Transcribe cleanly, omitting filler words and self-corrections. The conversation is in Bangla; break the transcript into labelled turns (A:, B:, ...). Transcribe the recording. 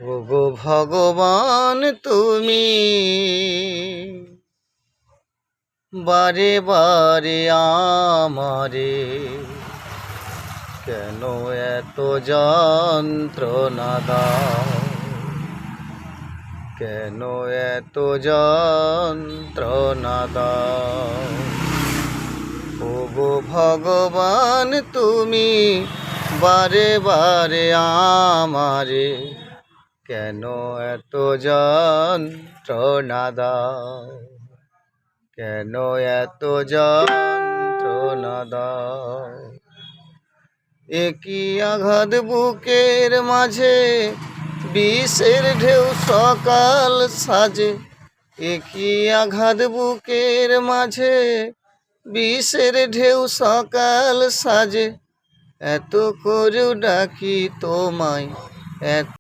A: ওগো ভগবান তুমি বারে বারে আমারে কেন এত যন্ত্রণা দাও, কেন এত যন্ত্রণা দাও। ওগো ভগবান তুমি বারে বারে আমারে কেন এত যন্ত্রণা দাও, কেন এত যন্ত্রণা দাও। একই আঘাত বুকের মাঝে বিষের ঢেউ সকাল সাজে, একই আঘাত বুকের মাঝে বিষের ঢেউ সকাল সাজে। এত করেও ডাকি তোমায়, এত